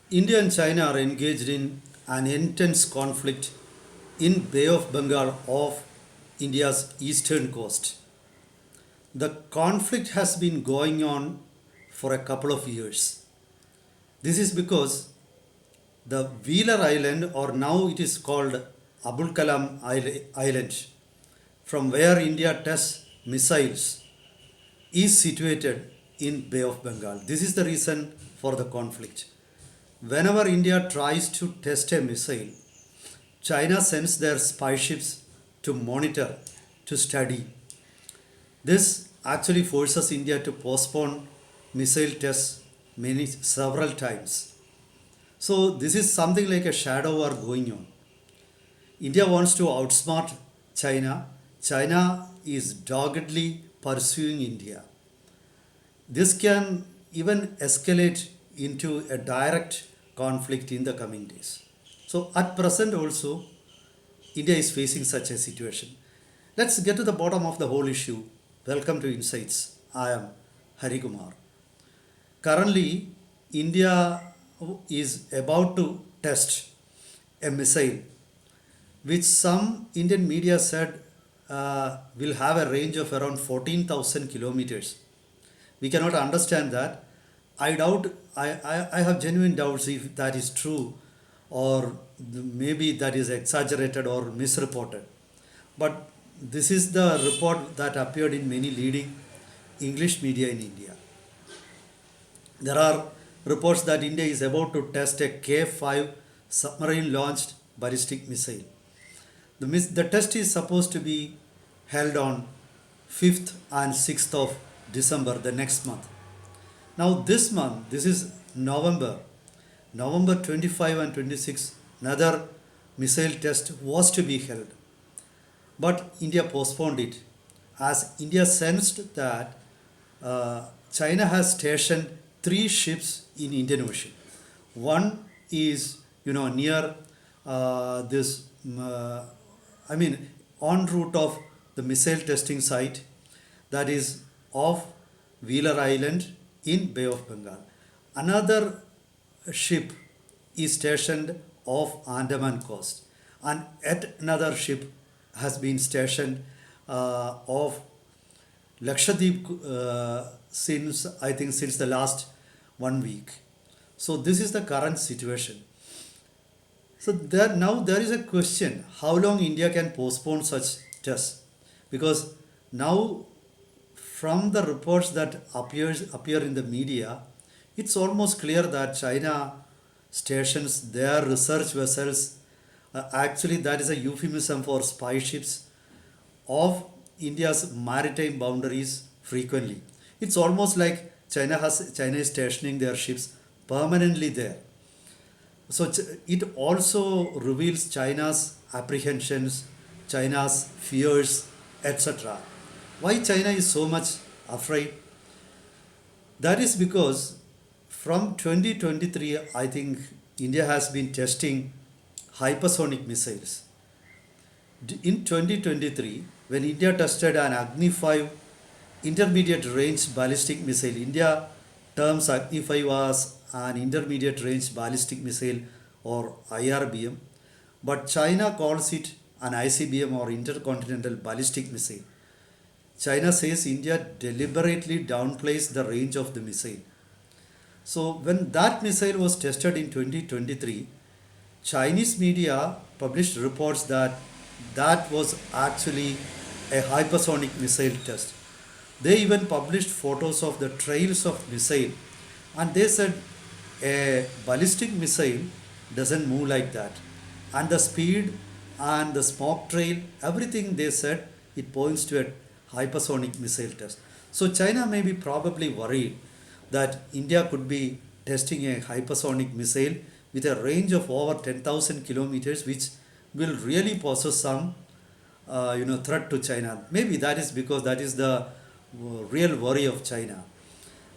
India and China are engaged in an intense conflict in Bay of Bengal of India's eastern coast. The conflict has been going on for a couple of years. This is because the Wheeler Island, or now it is called Abul Kalam Island, from where India tests missiles, is situated in Bay of Bengal. This is the reason for the conflict. Whenever India tries to test a missile, China sends their spy ships to monitor, to study. This actually forces India to postpone missile tests several times. So this is something like a shadow war going on. India wants to outsmart China. China is doggedly pursuing India. This can even escalate into a direct conflict in the coming days. So at present also, India is facing such a situation. Let's get to the bottom of the whole issue. Welcome to Insights. I am Hari Kumar. Currently, India is about to test a missile which some Indian media said will have a range of around 14,000 kilometers. We cannot understand that. I doubt, I have genuine doubts if that is true, or maybe that is exaggerated or misreported. But this is the report that appeared in many leading English media in India. There are reports that India is about to test a K5 submarine launched ballistic missile. The test is supposed to be held on 5th and 6th of December, the next month. Now, this month, this is November 25 and 26, another missile test was to be held. But India postponed it as India sensed that China has stationed three ships in Indian Ocean. One is, near this, I mean, en route of the missile testing site, that is off Wheeler Island in Bay of Bengal. Another ship is stationed off Andaman coast, and yet another ship has been stationed off Lakshadweep since the last 1 week. So this is the current situation. So now there is a question: how long India can postpone such tests? Because now, from the reports that appear in the media, it's almost clear that China stations their research vessels. Actually, that is a euphemism for spy ships of India's maritime boundaries frequently. It's almost like China is stationing their ships permanently there. So it also reveals China's apprehensions, China's fears, etc. Why China is so much afraid? That is because from 2023, I think India has been testing hypersonic missiles. In 2023, when India tested an Agni 5 intermediate range ballistic missile, India terms Agni 5 as an intermediate range ballistic missile, or IRBM, but China calls it an ICBM, or intercontinental ballistic missile. China says India deliberately downplays the range of the missile. So when that missile was tested in 2023, Chinese media published reports that that was actually a hypersonic missile test. They even published photos of the trails of missile, and they said a ballistic missile doesn't move like that. And the speed and the smoke trail, everything they said, it points to a hypersonic missile test. So China may be probably worried that India could be testing a hypersonic missile with a range of over 10,000 kilometers, which will really pose some threat to China. Maybe that is because that is the real worry of China.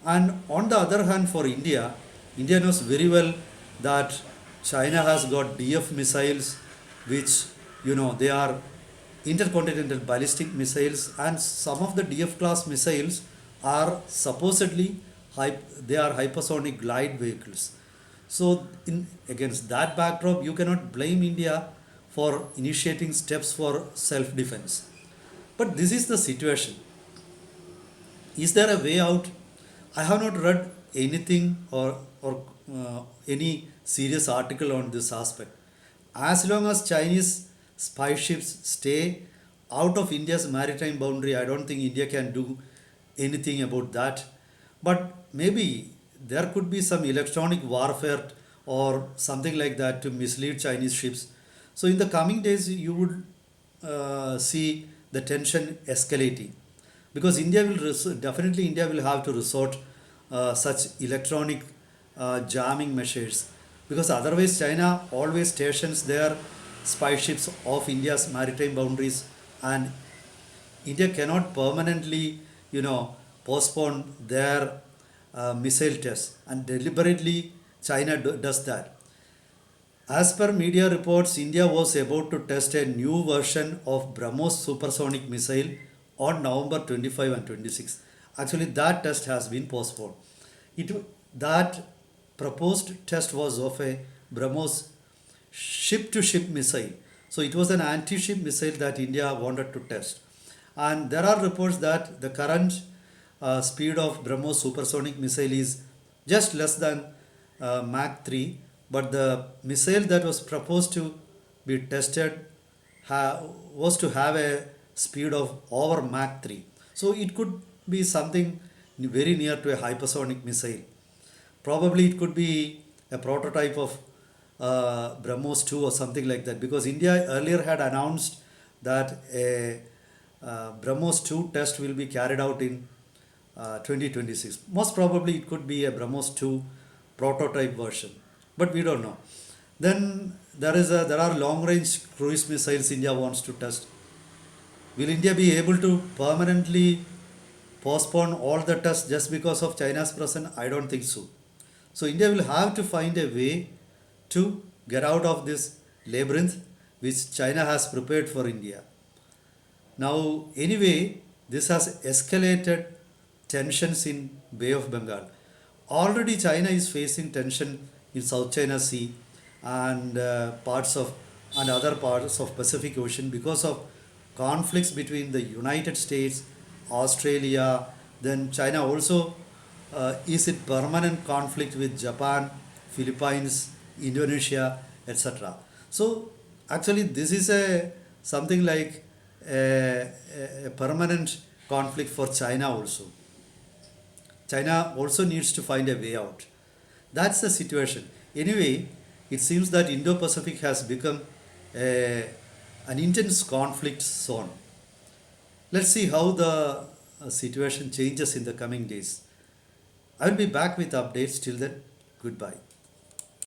And on the other hand, for India, India knows very well that China has got DF missiles, which they are intercontinental ballistic missiles, and some of the DF class missiles are supposedly they are hypersonic glide vehicles. So, against that backdrop, you cannot blame India for initiating steps for self defense. But this is the situation. Is there a way out? I have not read anything or any serious article on this aspect. As long as Chinese spy ships stay out of India's maritime boundary, I don't think India can do anything about that. But maybe there could be some electronic warfare or something like that to mislead Chinese ships. So in the coming days, you would see the tension escalating because definitely India will have to resort such electronic jamming measures because otherwise China always stations their spy ships off India's maritime boundaries and India cannot permanently, postpone their missile tests, and deliberately China does that. As per media reports, India was about to test a new version of BrahMos supersonic missile on November 25 and 26. Actually, that test has been postponed. That proposed test was of a BrahMos ship-to-ship missile. So it was an anti-ship missile that India wanted to test. And there are reports that the current speed of BrahMos supersonic missile is just less than Mach 3, but the missile that was proposed to be tested was to have a speed of over Mach 3. So it could be something very near to a hypersonic missile. Probably it could be a prototype of BrahMos 2 or something like that because India earlier had announced that a BrahMos 2 test will be carried out in 2026. Most probably it could be a BrahMos 2 prototype version, but we don't know. Then there are long range cruise missiles India wants to test. Will India be able to permanently postpone all the tests just because of China's presence? I don't think so. So India will have to find a way to get out of this labyrinth which China has prepared for India. Now, anyway, this has escalated tensions in Bay of Bengal. Already China is facing tension in South China Sea and other parts of Pacific Ocean because of conflicts between the United States, Australia, then China also is in permanent conflict with Japan, Philippines, Indonesia, etc. So actually this is a something like a permanent conflict for China also. China also needs to find a way out. That's the situation. Anyway, it seems that Indo-Pacific has become an intense conflict zone. Let's see how the situation changes in the coming days. I will be back with updates. Till then, goodbye.